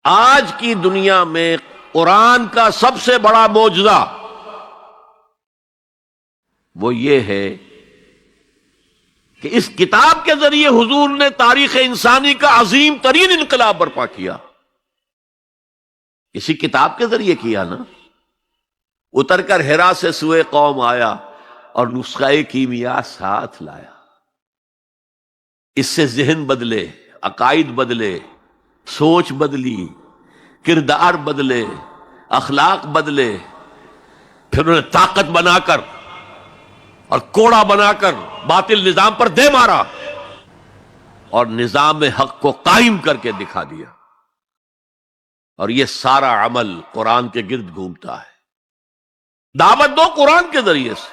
آج کی دنیا میں قرآن کا سب سے بڑا معجزہ وہ یہ ہے کہ اس کتاب کے ذریعے حضور نے تاریخ انسانی کا عظیم ترین انقلاب برپا کیا. اسی کتاب کے ذریعے کیا نا. اتر کر ہرا سے سوئے قوم آیا اور نسخہ کیمیا ساتھ لایا. اس سے ذہن بدلے، عقائد بدلے، سوچ بدلی، کردار بدلے، اخلاق بدلے. پھر انہیں طاقت بنا کر اور کوڑا بنا کر باطل نظام پر دے مارا اور نظام حق کو قائم کر کے دکھا دیا. اور یہ سارا عمل قرآن کے گرد گھومتا ہے. دعوت دو قرآن کے ذریعے سے.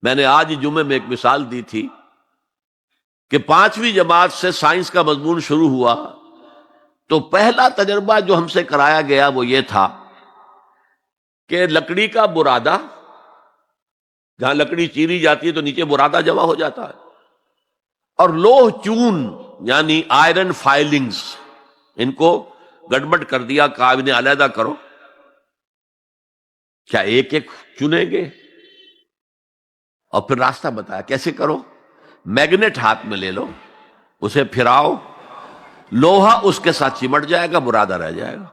میں نے آج جمعے میں ایک مثال دی تھی کہ 5ویں جماعت سے سائنس کا مضمون شروع ہوا تو پہلا تجربہ جو ہم سے کرایا گیا وہ یہ تھا کہ لکڑی کا برادہ، جہاں لکڑی چیری جاتی ہے تو نیچے برادہ جمع ہو جاتا ہے، اور لوہ چون یعنی آئرن فائلنگز، ان کو گڑبڑ کر دیا، کہا انہیں علیحدہ کرو. کیا ایک ایک چنیں گے؟ اور پھر راستہ بتایا کیسے کرو. میگنیٹ ہاتھ میں لے لو، اسے پھراؤ، لوہا اس کے ساتھ چمٹ جائے گا، برادہ رہ جائے گا.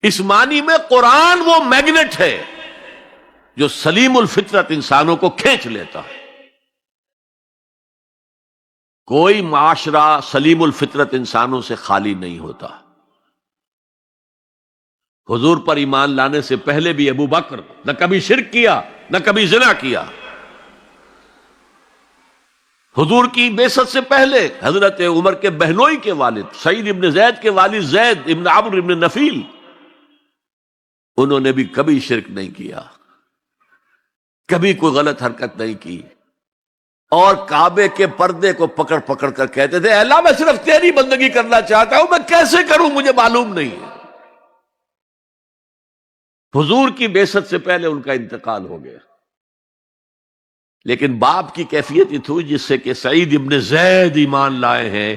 اس معنی میں قرآن وہ میگنیٹ ہے جو سلیم الفطرت انسانوں کو کھینچ لیتا ہے. کوئی معاشرہ سلیم الفطرت انسانوں سے خالی نہیں ہوتا. حضور پر ایمان لانے سے پہلے بھی ابو بکر نہ کبھی شرک کیا، نہ کبھی زنا کیا. حضور کی بعثت سے پہلے حضرت عمر کے بہنوئی کے والد سعید ابن زید کے والد زید ابن عمرو ابن نفیل، انہوں نے بھی کبھی شرک نہیں کیا، کبھی کوئی غلط حرکت نہیں کی، اور کعبے کے پردے کو پکڑ پکڑ کر کہتے تھے اے اللہ میں صرف تیری بندگی کرنا چاہتا ہوں، میں کیسے کروں مجھے معلوم نہیں ہے. حضور کی بعثت سے پہلے ان کا انتقال ہو گیا. لیکن باپ کی کیفیت یہ تھی جس سے کہ سعید ابن زید ایمان لائے ہیں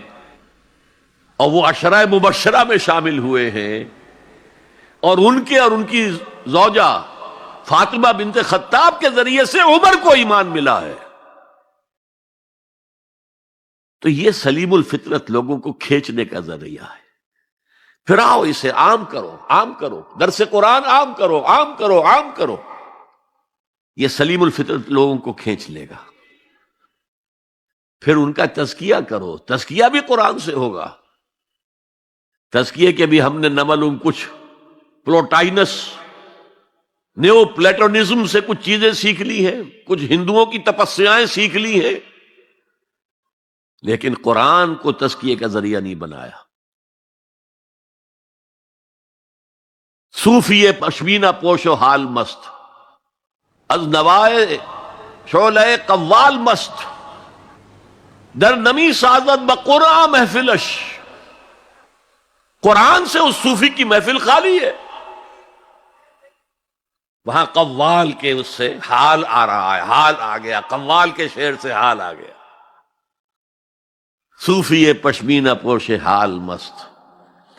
اور وہ عشرہ مبشرہ میں شامل ہوئے ہیں، اور ان کی زوجہ فاطمہ بنت خطاب کے ذریعے سے عمر کو ایمان ملا ہے. تو یہ سلیم الفطرت لوگوں کو کھینچنے کا ذریعہ ہے. پھر آؤ اسے عام کرو، عام کرو، درس قرآن عام کرو، عام کرو، عام کرو. یہ سلیم الفطرت لوگوں کو کھینچ لے گا. پھر ان کا تزکیہ کرو، تزکیہ بھی قرآن سے ہوگا. تزکیے کے بھی ہم نے نملوم کچھ پلوٹائنس نیو پلیٹونزم سے کچھ چیزیں سیکھ لی ہیں، کچھ ہندوؤں کی تپسیائیں سیکھ لی ہیں، لیکن قرآن کو تزکیے کا ذریعہ نہیں بنایا. صوفی پشمینہ پوش و حال مست، از نوائے شعلہ قوال مست، در نمی سازد بقرآن محفلش. قرآن سے اس صوفی کی محفل خالی ہے. وہاں قوال کے اس سے حال آ رہا ہے، حال آ گیا، قوال کے شعر سے حال آ گیا. صوفی پشمینہ پوش حال مست،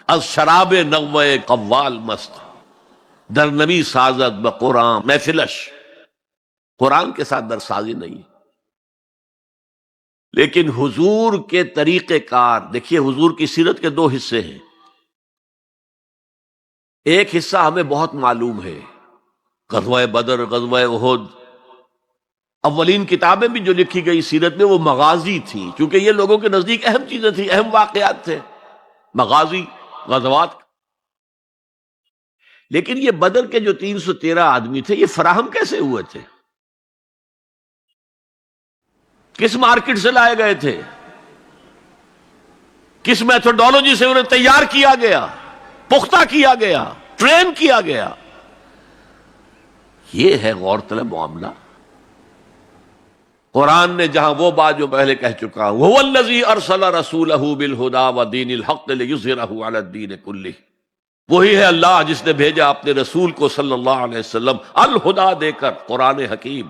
از شراب نغمہ قوال مست، در نمی سازد بقرآن محفلش. قرآن کے ساتھ درسازی نہیں. لیکن حضور کے طریقہ کار دیکھیے. حضور کی سیرت کے 2 حصے ہیں. ایک حصہ ہمیں بہت معلوم ہے، غزوہ بدر، غزوہ احد. اولین کتابیں بھی جو لکھی گئی سیرت میں وہ مغازی تھیں، چونکہ یہ لوگوں کے نزدیک اہم چیزیں تھیں، اہم واقعات تھے، مغازی، غزوات. لیکن یہ بدر کے جو 313 آدمی تھے یہ فراہم کیسے ہوئے تھے؟ کس مارکیٹ سے لائے گئے تھے؟ کس میتھڈالوجی سے انہیں تیار کیا گیا، پختہ کیا گیا، ٹرین کیا گیا؟ یہ ہے غور طلب معاملہ. قرآن نے جہاں وہ بات جو پہلے کہہ چکا ہوں، هو الذی ارسل رسولہ بالہدی ودین الحق لیظہرہ علی الدین کلہ، وہی ہے اللہ جس نے بھیجا اپنے رسول کو صلی اللہ علیہ وسلم الہدی دے کر، قرآن حکیم،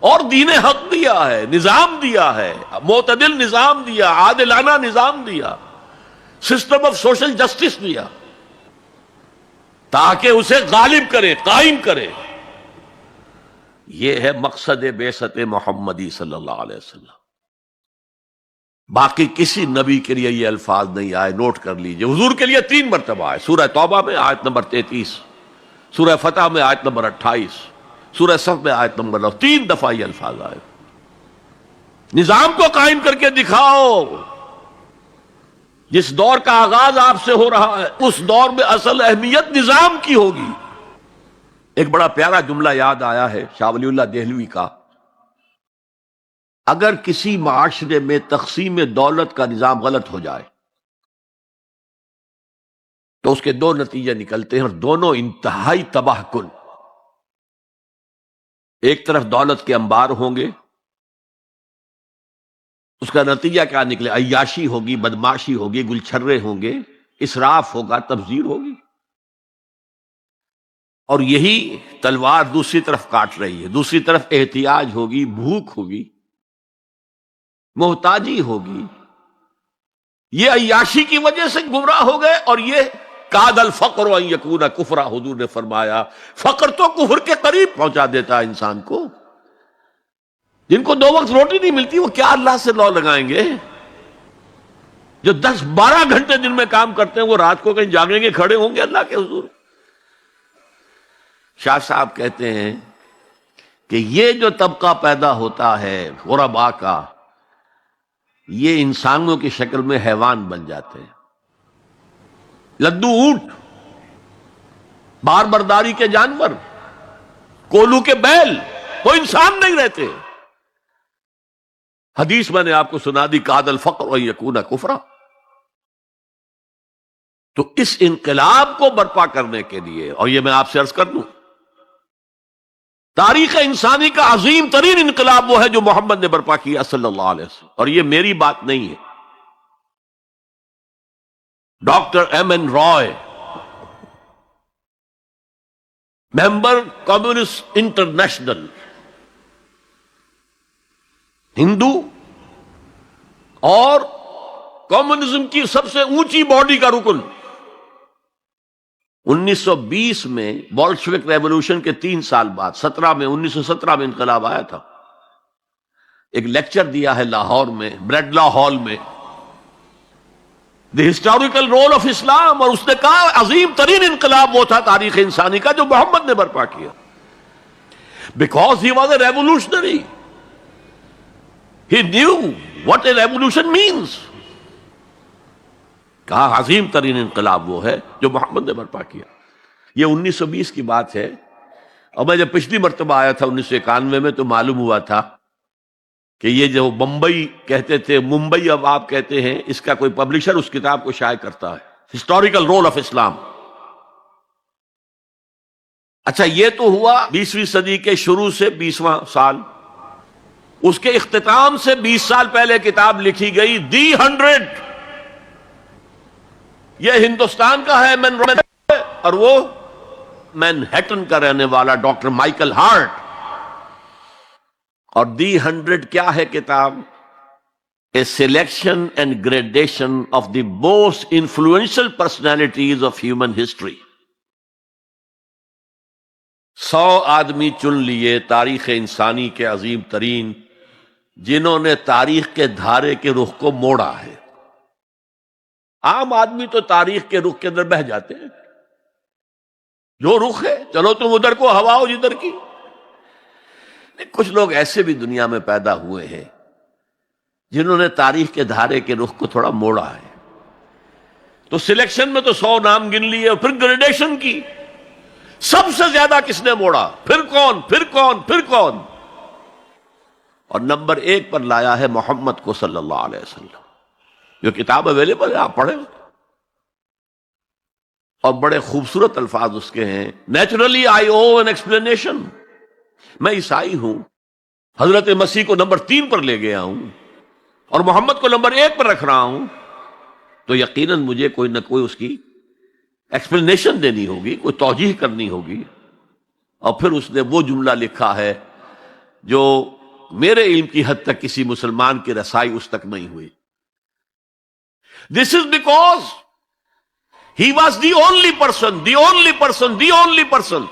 اور دین حق دیا ہے، نظام دیا ہے، معتدل نظام دیا، عادلانہ نظام دیا. سسٹم آف سوشل جسٹس دیا تاکہ اسے غالب کرے، قائم کرے. یہ ہے مقصد بعثت محمدی صلی اللہ علیہ وسلم. باقی کسی نبی کے لیے یہ الفاظ نہیں آئے، نوٹ کر لیجئے. حضور کے لیے 3 مرتبہ آئے، سورہ توبہ میں آیت نمبر 33، سورہ فتح میں آیت نمبر 28، سورہ صف میں آیت نمبر 9، 3 دفعہ یہ الفاظ آئے. نظام کو قائم کر کے دکھاؤ. جس دور کا آغاز آپ سے ہو رہا ہے اس دور میں اصل اہمیت نظام کی ہوگی. ایک بڑا پیارا جملہ یاد آیا ہے شاہ ولی اللہ دہلوی کا. اگر کسی معاشرے میں تقسیم دولت کا نظام غلط ہو جائے تو اس کے 2 نتیجے نکلتے ہیں اور دونوں انتہائی تباہ کن. ایک طرف دولت کے انبار ہوں گے، اس کا نتیجہ کیا نکلے؟ عیاشی ہوگی، بدماشی ہوگی، گلچھرے ہوں گے، اسراف ہوگا، تبذیر ہوگی. اور یہی تلوار دوسری طرف کاٹ رہی ہے. دوسری طرف احتیاج ہوگی، بھوک ہوگی، محتاجی ہوگی. یہ عیاشی کی وجہ سے گمراہ ہو گئے. اور یہ کاد الفقر ان یکون کفرا، حضور نے فرمایا فقر تو کفر کے قریب پہنچا دیتا ہے انسان کو. جن کو 2 وقت روٹی نہیں ملتی وہ کیا اللہ سے لو لگائیں گے؟ جو 10-12 گھنٹے دن میں کام کرتے ہیں وہ رات کو کہیں جاگیں گے، کھڑے ہوں گے اللہ کے حضور. شاہ صاحب کہتے ہیں کہ یہ جو طبقہ پیدا ہوتا ہے غرباء کا، یہ انسانوں کی شکل میں حیوان بن جاتے ہیں. لدو اونٹ، بار برداری کے جانور، کولو کے بیل، وہ انسان نہیں رہتے. حدیث میں نے آپ کو سنا دی کاد الفقر ان یکون کفرا. تو اس انقلاب کو برپا کرنے کے لیے، اور یہ میں آپ سے عرض کر دوں، تاریخ انسانی کا عظیم ترین انقلاب وہ ہے جو محمد نے برپا کیا صلی اللہ علیہ وسلم. اور یہ میری بات نہیں ہے، ڈاکٹر M.N. رائے، ممبر کمیونسٹ انٹرنیشنل، ہندو اور کمیونزم کی سب سے اونچی باڈی کا رکن، 1920 میں بولشوک ریولوشن کے 3 سال بعد 1917 میں انقلاب آیا تھا. ایک لیکچر دیا ہے لاہور میں، بریڈلا ہال میں، دی ہسٹوریکل رول آف اسلام. اور اس نے کہا عظیم ترین انقلاب وہ تھا تاریخ انسانی کا جو محمد نے برپا کیا. Because he was a revolutionary. He knew what a revolution means. کہا عظیم ترین انقلاب وہ ہے جو محمد نے برپا کیا. یہ 1920 کی بات ہے. اور میں جب پچھلی مرتبہ آیا تھا 1991 میں تو معلوم ہوا تھا کہ یہ جو بمبئی کہتے تھے، ممبئی اب آپ کہتے ہیں، اس کا کوئی پبلشر اس کتاب کو شائع کرتا ہے، ہسٹوریکل رول آف اسلام. اچھا یہ تو ہوا 20ویں صدی کے شروع سے 20واں سال. اس کے اختتام سے 20 سال پہلے کتاب لکھی گئی دی 100. یہ ہندوستان کا ہے اور وہ مینہٹن کا رہنے والا ڈاکٹر مائیکل ہارٹ. اور دی 100 کیا ہے کتاب؟ A selection and gradation of the most influential personalities of human history. 100 آدمی چن لیے تاریخ انسانی کے عظیم ترین، جنہوں نے تاریخ کے دھارے کے رخ کو موڑا ہے. عام آدمی تو تاریخ کے رخ کے اندر بہہ جاتے ہیں، جو رخ ہے چلو تم ادھر کو ہوا ہو جدھر کی. کچھ لوگ ایسے بھی دنیا میں پیدا ہوئے ہیں جنہوں نے تاریخ کے دھارے کے رخ کو تھوڑا موڑا ہے. تو سلیکشن میں تو 100 نام گن لیے، اور پھر گریڈیشن کی سب سے زیادہ کس نے موڑا، پھر کون پھر کون پھر کون. اور نمبر 1 پر لایا ہے محمد کو صلی اللہ علیہ وسلم. جو کتاب اویلیبل ہے آپ پڑھیں، اور بڑے خوبصورت الفاظ اس کے ہیں. Naturally I O an explanation. میں عیسائی ہوں، حضرت مسیح کو نمبر 3 پر لے گیا ہوں اور محمد کو نمبر 1 پر رکھ رہا ہوں، تو یقیناً مجھے کوئی نہ کوئی اس کی ایکسپلینیشن دینی ہوگی، کوئی توجیہ کرنی ہوگی. اور پھر اس نے وہ جملہ لکھا ہے جو میرے علم کی حد تک کسی مسلمان کی رسائی اس تک نہیں ہوئی. This is because he was the only person, the only person, the only person